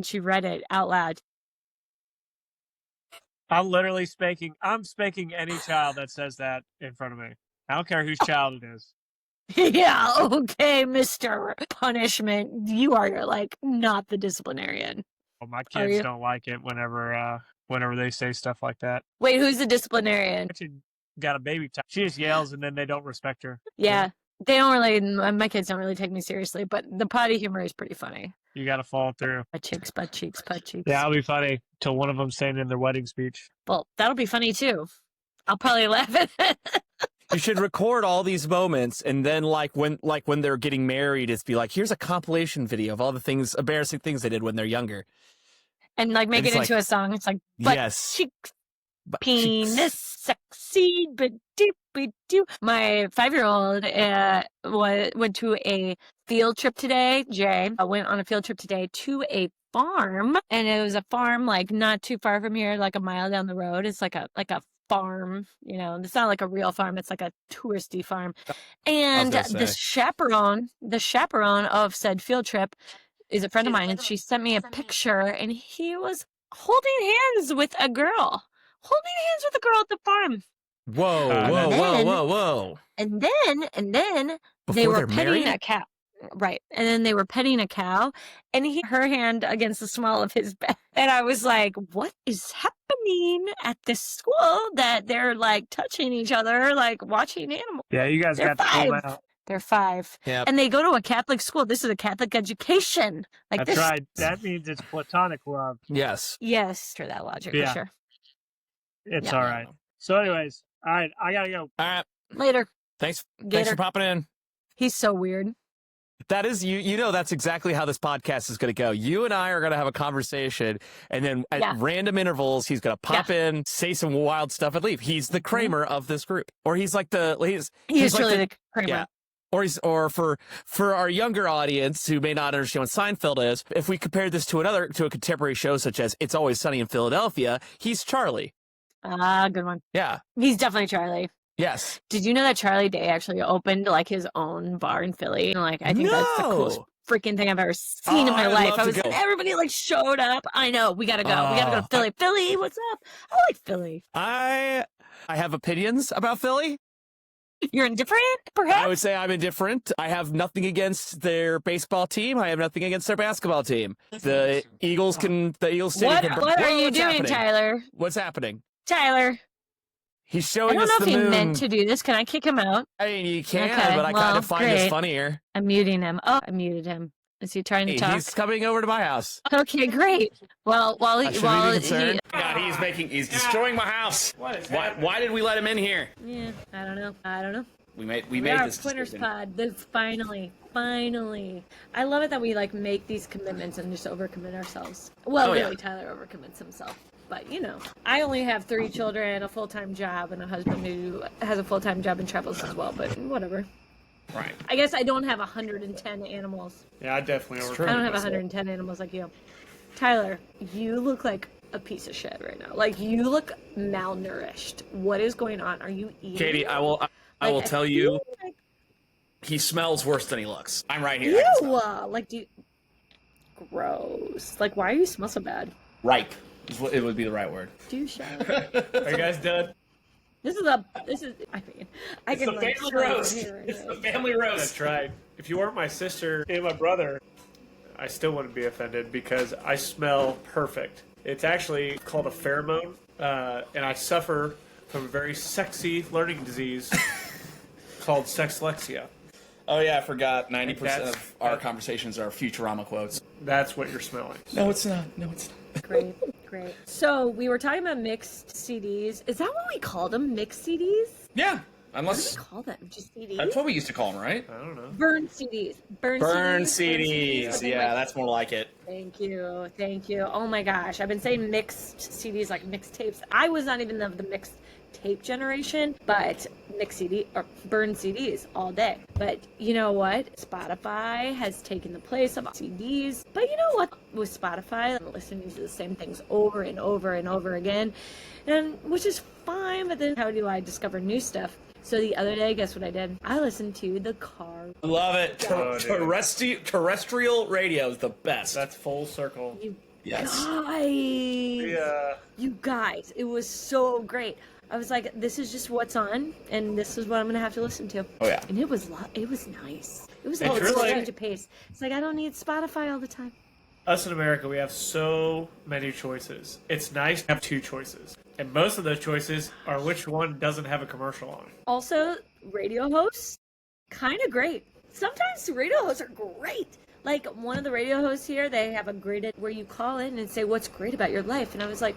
she read it out loud. I'm spanking any child that says that in front of me. I don't care whose child it is. Yeah, okay, Mr. Punishment. You are like not the disciplinarian. Well, my Are kids you? don't like it whenever they say stuff like that. Wait, who's the disciplinarian? Gretchen got a baby time. She just yells and then they don't respect her. Yeah, they don't really. My kids don't really take me seriously, but the potty humor is pretty funny. You got to follow through. Butt cheeks, butt cheeks, butt cheeks. Yeah, it'll be funny till one of them saying in their wedding speech. Well, that'll be funny too. I'll probably laugh at it. You should record all these moments, and then when they're getting married, it's be like, here's a compilation video of all the embarrassing things they did when they're younger. And like make It's it into like- a song. It's like butt Yes. cheeks, But penis, sexy, but doop. My 5-year-old went to a field trip today. Jay went on a field trip today to a farm, and it was a farm like not too far from here, like a mile down the road. It's like a farm, it's not like a real farm. It's like a touristy farm. And gonna the say. chaperone of said field trip is a friend of mine, and she sent me a picture, and he was holding hands with a girl at the farm. Whoa, Uh, whoa, And whoa, then- whoa, whoa. And then they Before were they're petting married? a cow. Right. And then they were petting a cow and he her hand against the small of his back. And I was like, what is happening at this school that they're like touching each other, like watching animals? Yeah, you guys They're got to pull them 5. out. They're 5. Yep. And they go to a Catholic school. This is a Catholic education. Like That's this. right. That means it's platonic love. Yes. Yes, for that logic, Yeah. for sure. It's Yeah. all right. So, anyways, all right, I gotta go. All right. Later. Thanks Gator. for popping in. He's so weird. That is you know that's exactly how this podcast is going to go. You and I are going to have a conversation, and then at Yeah. random intervals, he's going to pop in, say some wild stuff, and leave. He's the Kramer of this group, or he's like He's like really the Kramer. yeah. Or for our younger audience who may not understand what Seinfeld is, if we compare this to a contemporary show such as It's Always Sunny in Philadelphia, he's Charlie. Ah, good one. Yeah. He's definitely Charlie. Yes. Did you know that Charlie Day actually opened like his own bar in Philly? And like, I think that's the coolest No. freaking thing I've ever seen in my I'd life. love I to was go. everybody like showed up. I know we gotta go. We gotta go to Philly. Philly, what's up? I like Philly. I have opinions about Philly. You're indifferent, I perhaps? would say I'm indifferent. I have nothing against their baseball team. I have nothing against their basketball team. The Eagles Stadium What can what are you What's doing, happening? Tyler? What's happening? Tyler. He's I showing don't us know the if he moon. meant to do this. Can I kick him out? I mean, you can, Okay, but I kind well, of find this great. funnier. I'm muting him. Oh, I muted him. Is he trying to Hey, talk? he's coming over to my house. Okay, great. Well, while I he, shouldn't while be concerned. he, God, he's destroying my house. Why did we let him in here? yeah, I don't know. We made We are Pointers Pod. Finally. I love it that we like make these commitments and just overcommit ourselves. Well, Oh, yeah. really, Tyler overcommits himself. But you know, I only have 3 children, a full-time job, and a husband who has a full-time job and travels as well. But whatever. Right. I guess I don't have 110 animals. Yeah, I definitely true. I don't have 110 animals like you. Tyler, you look like a piece of shit right now. Like you look malnourished. What is going on? Are you eating? Katie, I will Like, tell feel you, like he smells worse than he looks. I'm right here. Ew! Like, do you... Gross. Like, why do you smell so bad? Ripe. It would be the right word. Do you shower? Are you guys done? I mean, I can like family smell it roast. from here right It's now. the family roast. That's right. If you weren't my sister and my brother, I still wouldn't be offended because I smell perfect. It's actually called a pheromone, and I suffer from a very sexy learning disease called sexlexia. Oh yeah, I forgot. 90% That's- of our conversations are Futurama quotes. That's what you're smelling. No, it's not. No, it's not. Great. So we were talking about mixed CDs. Is that what we called them? Mixed CDs? Yeah, What do unless we call them? Just CDs? that's what we used to call them, right? I don't know. Burn CDs. Burn CDs. Something Yeah, like- that's more like it. Thank you. Oh my gosh. I've been saying mixed CDs like mixed tapes. I was not even of the mixed tape generation, but mixed CD or burn CDs all day. But you know what? Spotify has taken the place of CDs. But you know what? With Spotify, I'm listening to the same things over and over and over again, and which is fine. But then how do I discover new stuff? So the other day, guess what I did? I listened to the car. Love it. Oh, dude. Terrestrial radio is the best. That's full circle. You Yes. guys. Yeah. You guys, it was so great. I was like, this is just what's on, and this is what I'm gonna have to listen to. Oh yeah. And it was nice. It was It's a really- change of pace. It's like I don't need Spotify all the time. Us in America, we have so many choices. It's nice to have 2 choices. And most of those choices are which one doesn't have a commercial on it. Also, radio hosts, kind of great. Sometimes radio hosts are great. Like one of the radio hosts here, they have a graded where you call in and say what's great about your life, and I was like,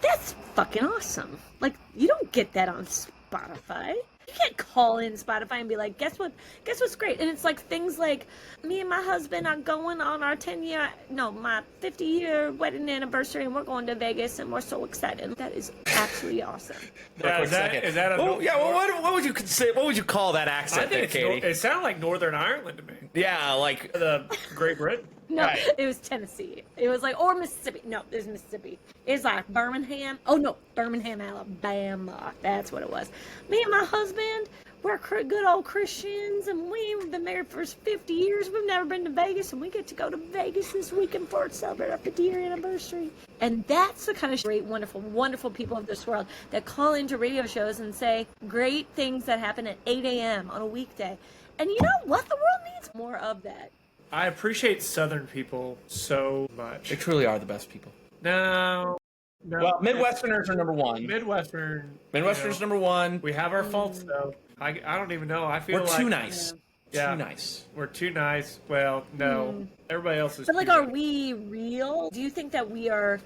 that's fucking awesome. Like you don't get that on Spotify. You can't call in Spotify and be like, guess what's great? And it's like things like me and my husband are going on our my 50-year wedding anniversary, and we're going to Vegas, and we're so excited. That is absolutely awesome. Yeah, is that a Oh yeah. Well, what would you say? What would you call that I accent, there, think Katie? it sounded like Northern Ireland to me. Yeah, like The Great Britain. No, Right. it was Tennessee. It was like, or Mississippi. No, it was Mississippi. It's like Birmingham. Oh no, Birmingham, Alabama. That's what it was. Me and my husband, we're good old Christians, and we've been married for 50 years. We've never been to Vegas, and we get to go to Vegas this weekend for to celebrate our 50-year anniversary. And that's the kind of great, wonderful, wonderful people of this world that call into radio shows and say great things that happen at 8 a.m. on a weekday. And you know what? The world needs more of that. I appreciate Southern people so much. They truly are the best people. No. Well, Midwesterners are number one. Midwesterners number one. We have our faults though. I don't even know. I feel We're like too nice. Yeah. Too nice. We're too nice. Well, no. Everybody else is. But like, too are nice. we real? Do you think that we are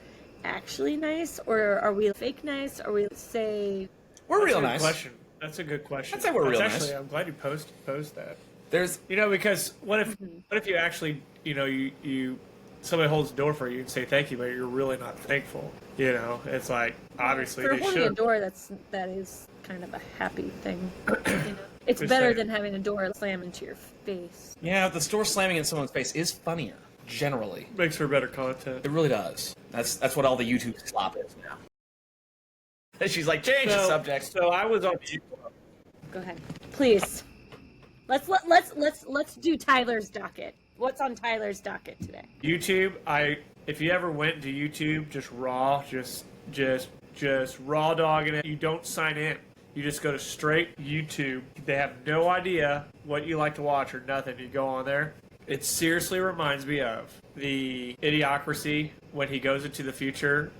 actually nice, or are we fake nice, or we say We're That's real a good nice. Question. That's a good question. I'd say we're real nice. Actually, I'm glad you posed that. There's Because what if you actually you somebody holds the door for you and say thank you, but you're really not thankful. It's like obviously for they holding should. a door? That is kind of a happy thing. It's Just better saying. than having a door slam into your face. yeah, the store slamming in someone's face is funnier generally. Makes for better content. It really does. That's what all the YouTube slop is now. She's like, change the subject. So I was on YouTube. Go ahead, please. Let's do Tyler's docket. What's on Tyler's docket today? YouTube. If you ever went to YouTube, just raw dogging it. You don't sign in. You just go to straight YouTube. They have no idea what you like to watch or nothing. You go on there. It seriously reminds me of the Idiocracy when he goes into the future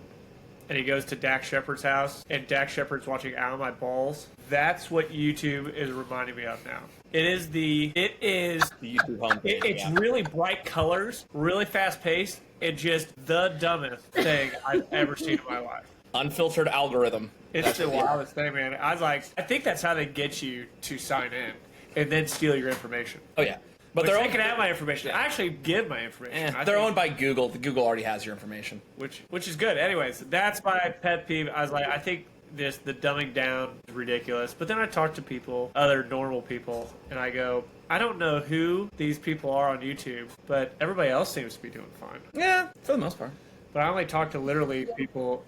and he goes to Dax Shepard's house and Dax Shepard's watching Out of My Balls. That's what YouTube is reminding me of now. It is the YouTube homepage. it's really bright colors, really fast paced, and just the dumbest thing I've ever seen in my life. Unfiltered algorithm. It's the wildest thing, man. I think that's how they get you to sign in and then steal your information. Oh yeah, but Which they're they can have my information. I actually give my information. they're owned by Google. The Google already has your information. which is good. Anyways, that's my pet peeve. I was like, I think the dumbing down is ridiculous. But then I talk to people, other normal people, and I go, I don't know who these people are on YouTube, but everybody else seems to be doing fine. Yeah, for the most part. But I only talk to literally people.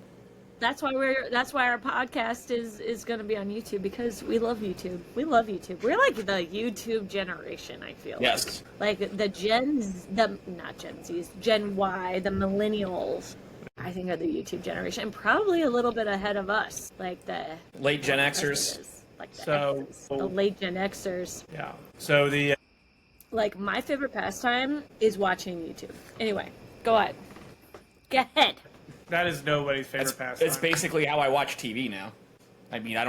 That's why our podcast is going to be on YouTube, because we love YouTube. We love YouTube. We're like the YouTube generation, I feel. Yes. Like not Gen Z's, Gen Y, the millennials, I think are the YouTube generation, and probably a little bit ahead of us, like the Late Gen Xers. like the So- Xers, the late Gen Xers. Yeah. So the Like, my favorite pastime is watching YouTube. Anyway, go ahead. Go ahead. that is nobody's favorite pastime. It's basically how I watch TV now. I mean, I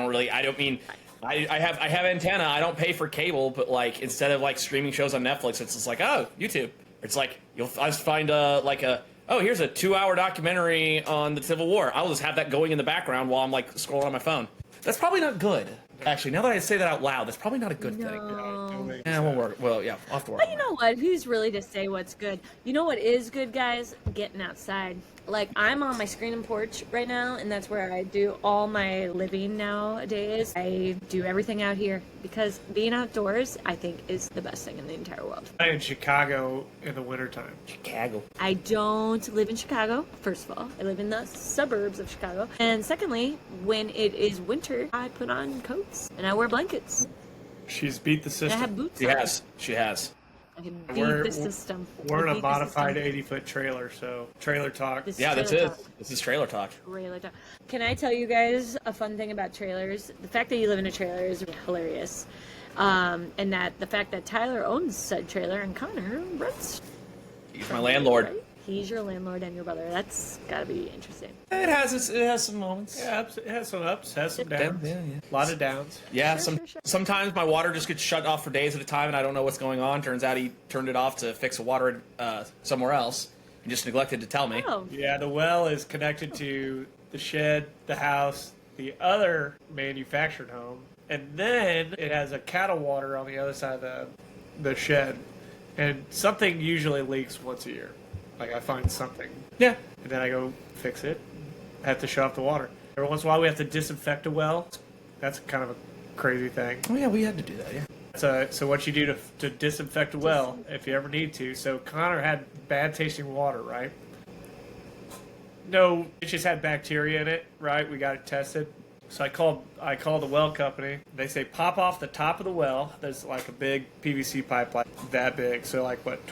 have antenna. I don't pay for cable, but like instead of like streaming shows on Netflix, it's just like, oh, YouTube. It's like I just find here's a 2-hour documentary on the Civil War. I'll just have that going in the background while I'm like scrolling on my phone. That's probably not good. Actually, now that I say that out loud, that's probably not a good thing. No. Yeah, we'll work. Well, yeah, I'll have to work. But you know what? Who's really to say what's good? You know what is good, guys? Getting outside. Like, I'm on my screen and porch right now, and that's where I do all my living nowadays. I do everything out here because being outdoors, I think, is the best thing in the entire world. I'm in Chicago in the wintertime. Chicago. I don't live in Chicago, first of all. I live in the suburbs of Chicago. And secondly, when it is winter, I put on coats and I wear blankets. She's beat the And I system. have boots She on. has. She has. I can beat We're- the system. We're in I a beat the modified system. 80-foot trailer, so trailer talk. This Yeah, this trailer is. talk. This is trailer talk. Trailer talk. Can I tell you guys a fun thing about trailers? The fact that you live in a trailer is hilarious. And that the fact that Tyler owns said trailer and Connor rents. He's my landlord. Right? He's your landlord and your brother. That's gotta be interesting. It has some moments. Yeah, it has some ups, has some downs. Yeah. A lot of downs. Yeah, Sure. sometimes my water just gets shut off for days at a time, and I don't know what's going on. Turns out he turned it off to fix a water somewhere else, and just neglected to tell me. Oh, Yeah, the well is connected to the shed, the house, the other manufactured home, and then it has a cattle water on the other side of the shed. And something usually leaks once a year. Like, I find something. Yeah. And then I go fix it. I have to shut off the water. Every once in a while, we have to disinfect a well. That's kind of a crazy thing. Oh yeah, we had to do that. Yeah. So what you do to disinfect a well, if you ever need to. So Connor had bad tasting water, right? No, it just had bacteria in it, right? We got it tested. So I call the well company. They say pop off the top of the well. There's like a big PVC pipe like that big. So like what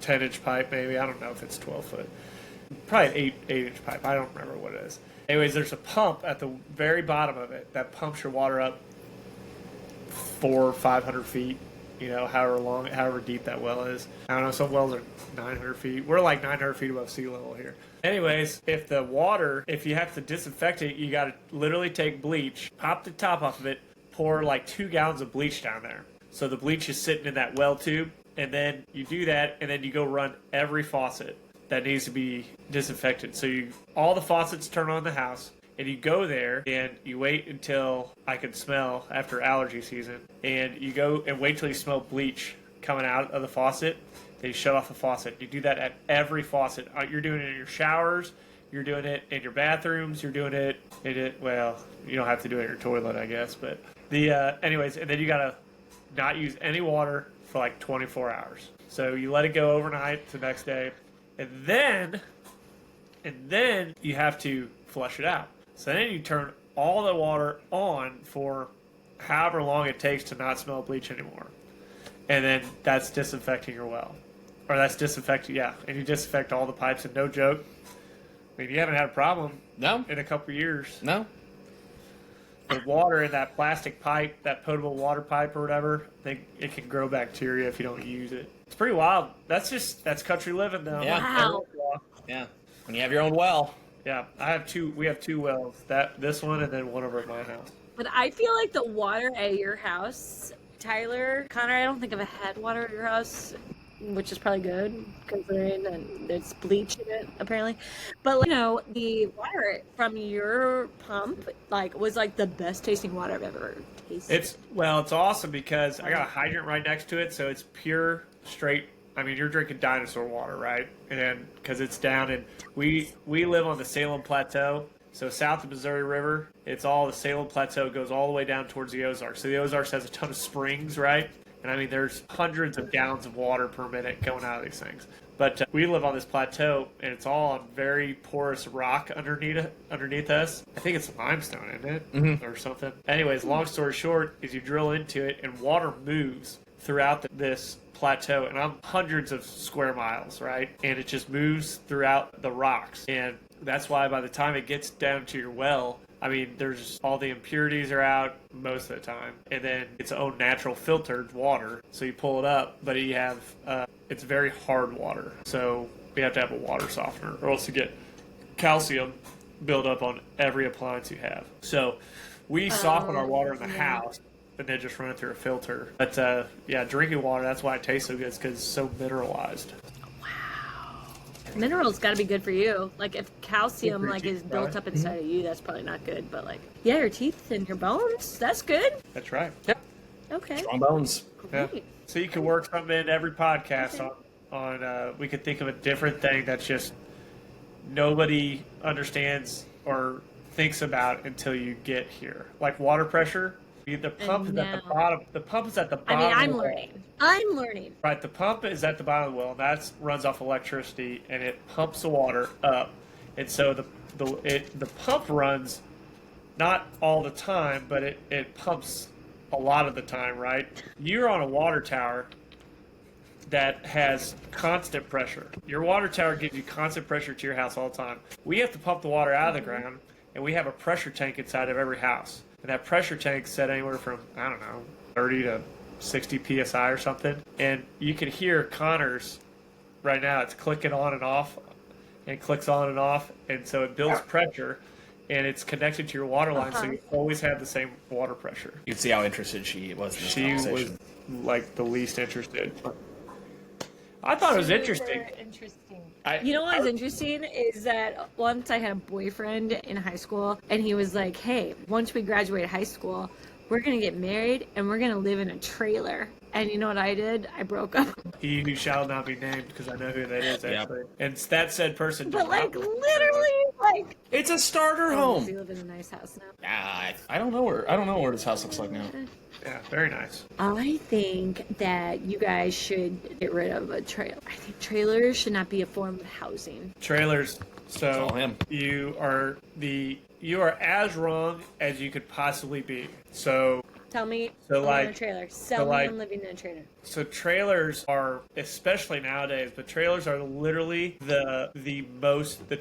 10-inch pipe maybe. I don't know if it's 12 foot. Probably an 8-inch pipe. I don't remember what it is. Anyways, there's a pump at the very bottom of it that pumps your water up 400 or 500 feet. You know, however deep that well is. I don't know, some wells are 900 feet. We're like 900 feet above sea level here. Anyways, if you have to disinfect it, you got to literally take bleach, pop the top off of it, pour like 2 gallons of bleach down there. So the bleach is sitting in that well tube, and then you do that, and then you go run every faucet that needs to be disinfected. So all the faucets turn on in the house, and you go there and you wait until I can smell after allergy season, and you go and wait till you smell bleach coming out of the faucet. Then you shut off the faucet. You do that at every faucet. You're doing it in your showers. You're doing it in your bathrooms. You're doing it in it. Well, you don't have to do it in your toilet, I guess. But anyways, and then you gotta not use any water for like 24 hours. So you let it go overnight to the next day, and then you have to flush it out. So then you turn all the water on for however long it takes to not smell bleach anymore. And then that's disinfecting your well. Or that's disinfecting, yeah. And you disinfect all the pipes, and no joke, I mean, you haven't had a problem in a couple of years. No. The water in that plastic pipe, that potable water pipe or whatever, it can grow bacteria if you don't use it. It's pretty wild. That's country living though. Yeah. Wow. Yeah. When you have your own well. Yeah, we have 2 wells. This one and then one over at my house. But I feel like the water at your house, Tyler, Connor, I don't think I've had water at your house, which is probably good considering that there's bleach in it apparently. But like, the water from your pump was like the best tasting water I've ever tasted. It's awesome because I got a hydrant right next to it, so it's pure, straight. I mean, you're drinking dinosaur water, right? And because it's down, and we live on the Salem Plateau, so south of Missouri River. It's all the Salem Plateau goes all the way down towards the Ozarks. So the Ozarks has a ton of springs, right? And I mean, there's hundreds of gallons of water per minute going out of these things. But we live on this plateau, and it's all on very porous rock underneath us. I think it's limestone, isn't it? Mm-hmm. Or something. Anyways, long story short, is you drill into it, and water moves throughout this plateau, and I'm hundreds of square miles, right? And it just moves throughout the rocks. And that's why by the time it gets down to your well, I mean, there's all the impurities are out most of the time, and then its own natural filtered water. So you pull it up, but you have it's very hard water. So we have to have a water softener, or else you get calcium build up on every appliance you have. So we soften our water in the house, and then just run it through a filter. But drinking water, that's why it tastes so good, is because it's so mineralized. Minerals got to be good for you. Like if calcium is built up inside of you, that's probably not good. But your teeth and your bones, that's good. That's right. Yep. Okay. Strong bones. Yeah. So you can work something in every podcast on we could think of a different thing that's just nobody understands or thinks about until you get here. Like water pressure. The pump is at the bottom. The pump is at the bottom. I mean, I'm learning. Right, the pump is at the bottom of the well, and that runs off electricity, and it pumps the water up. And so the pump runs not all the time, but it pumps a lot of the time, right? You're on a water tower that has constant pressure. Your water tower gives you constant pressure to your house all the time. We have to pump the water out of the ground, and we have a pressure tank inside of every house. And that pressure tank's set anywhere from, 30 to 60 PSI or something. And you can hear Connor's right now. It's clicking on and off, and clicks on and off. And so it builds pressure, and it's connected to your water line, so you always have the same water pressure. You can see how interested she was in this conversation. She was the least interested. I thought it was interesting. You know what was interesting is that once I had a boyfriend in high school, and he was like, hey, once we graduate high school, we're going to get married and we're going to live in a trailer. And you know what I did? I broke up. He who shall not be named, because I know who that is, actually. Yeah. And that said person. But literally, it's a starter home. We live in a nice house now. Yeah, I don't know where this house looks like now. Yeah, very nice. I think that you guys should get rid of a trailer. I think trailers should not be a form of housing. Trailers. So him. you you are as wrong as you could possibly be. So Tell me, So, I want like- a trailer. Sell me like- on living in a trailer. So trailers are, especially nowadays, but trailers are literally the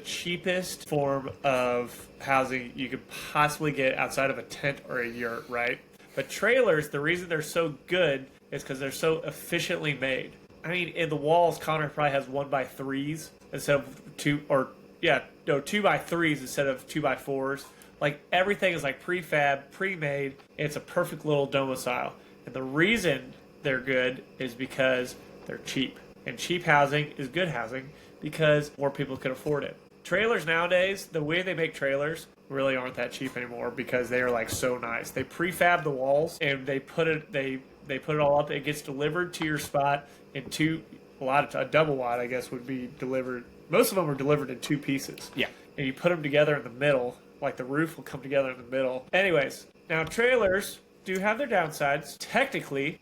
cheapest form of housing you could possibly get outside of a tent or a yurt, right? But trailers, the reason they're so good is because they're so efficiently made. I mean, in the walls, Connor probably has 1x3s instead of 2x3s instead of 2x4s. Like, everything is like prefab, pre-made. It's a perfect little domicile. And the reason they're good is because they're cheap. And cheap housing is good housing because more people can afford it. Trailers nowadays, the way they make trailers really aren't that cheap anymore because they are like so nice. They prefab the walls and they put it all up. It gets delivered to your spot in a double wide, I guess, would be delivered. Most of them are delivered in 2 pieces. Yeah. And you put them together in the middle, like the roof will come together in the middle. Anyways, now trailers do have their downsides. Technically,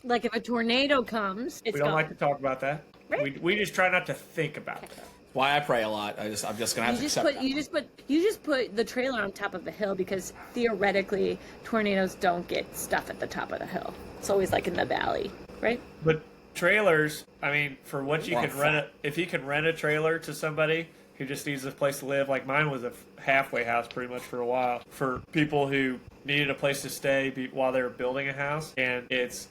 Like if a tornado comes, it's we don't gone. like to talk about that. Right. We just try not to think about it. Why I pray a lot. I'm just gonna have to accept that. You just put the trailer on top of a hill because theoretically tornadoes don't get stuff at the top of the hill. It's always like in the valley, right? But trailers, I mean, for what you Well, can rent if you can rent a trailer to somebody who just needs a place to live, like mine was a halfway house pretty much for a while, for people who needed a place to stay while they were building a house, and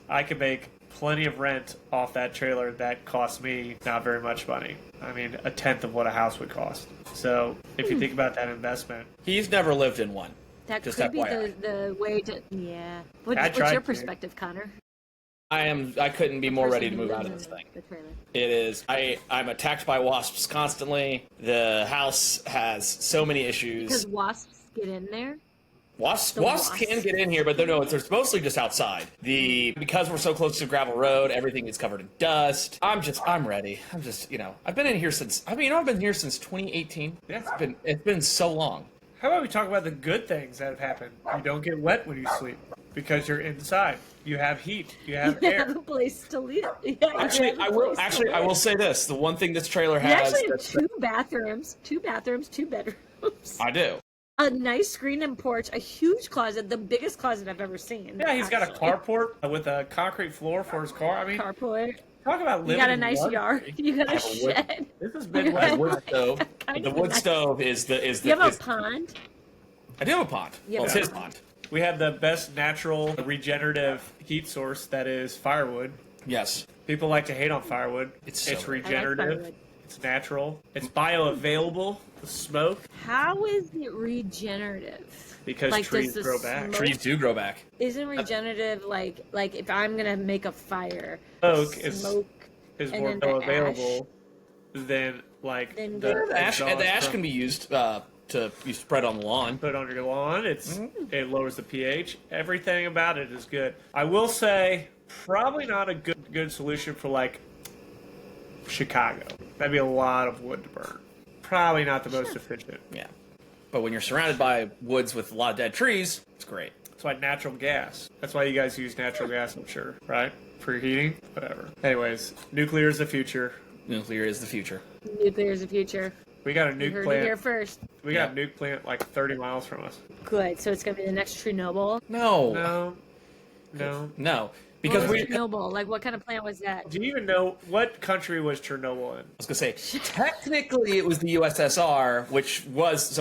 I could make plenty of rent off that trailer that cost me not very much money. I mean, a tenth of what a house would cost. So if you think about that investment, He's never lived in one. That Just could be FYI. the way to. Yeah. I What's tried your to. perspective, Connor? I couldn't be more Person ready to who move lives out of in this thing. The trailer. It is. I'm attacked by wasps constantly. The house has so many issues. Because wasps get in there. Wasps wasps. can get in here, but they're mostly just outside. Because we're so close to gravel road, everything is covered in dust. I'm ready. I've been in here since. I've been here since 2018. Yeah. It's been so long. how about we talk about the good things that have happened? You don't get wet when you sleep because you're inside. You have heat. You have You air. have a place to live. Yeah, you Actually, have a I will. place to Actually, I live. will say this: the one thing this trailer You has. actually have 2 bathrooms, 2 bedrooms. I do. A nice screen and porch, a huge closet, the biggest closet I've ever seen. Yeah, he's got a actually. carport with a concrete floor for his car. I mean, Carport. talk about You living got a in nice luxury. yard. You got a have a wood- shed. This is You Midwest. have Wood stove. kind The of a wood nice- stove is the. You have a pond. I do have a pond. You Well, have it's a his pond. We have the best natural regenerative heat source that is firewood. Yes. People like to hate on firewood. It's so good. I like regenerative. firewood. It's natural. It's bioavailable. The smoke How is it regenerative? because Like, trees does the grow back. smoke- Trees do grow back. Isn't regenerative like if I'm gonna make a fire, Smoke is smoke is and more then the bioavailable than like Then the go- The ash exhaust can from- be used to be spread on the lawn. put on your lawn. It Mm-hmm. lowers the pH. Everything about it is good. I will say probably not a good solution for like Chicago. That'd be a lot of wood to burn. Probably not the most efficient. Yeah. But when you're surrounded by woods with a lot of dead trees, it's great. That's why natural gas. That's why you guys use natural gas, I'm sure, right? For heating, whatever. Anyways, nuclear is the future. Nuclear is the future. nuclear is the future. We got a You nuke heard it here plant. first. We got a nuke plant like 30 miles from us. Good. So it's gonna be the next Chernobyl. No. No. Because What we. was Chernobyl? Like, what kind of plant was that? Do you even know what country was Chernobyl in? I was gonna say, technically it was the USSR, which was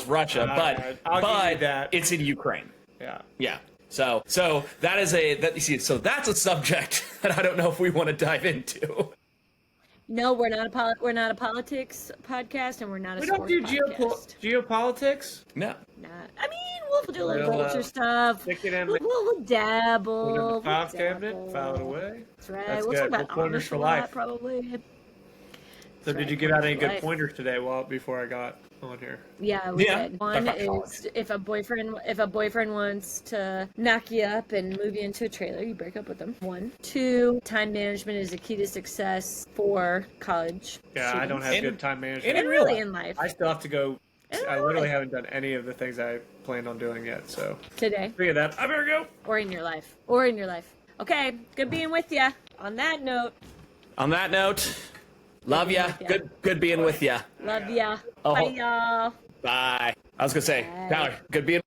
Russia, I'll give you but that. it's in Ukraine. Yeah. Yeah. So that is so that's a subject that I don't know if we want to dive into. No, we're not a politics podcast, and we're not a We don't sports do podcast. geopolitics. No. Not. I mean, we'll do a little We'll, culture stuff. stick it in We'll, the- we'll dabble. Put it in the we'll file cabinet, dabble. file it away. That's right. That's we'll good. talk about We'll pointers Amish for a lot, life. probably. So That's did you right, give out any for good life. pointers today? Well, before I got on here. Yeah, we Yeah. did. One Talk about is if a boyfriend wants to knock you up and move you into a trailer, you break up with them. 1, 2, time management is a key to success for college. Yeah, I don't students. have And- good time management. and And really in life. I still have to go. And I in literally life. haven't done any of the things I planned on doing yet. So Today. speaking of that, I better go. Or in your life. Okay, good being with ya. On that note, On that note, love ya. With ya. Good being with ya. love ya. Oh. Bye, y'all. Bye. I was gonna say, Bye. Tyler, good being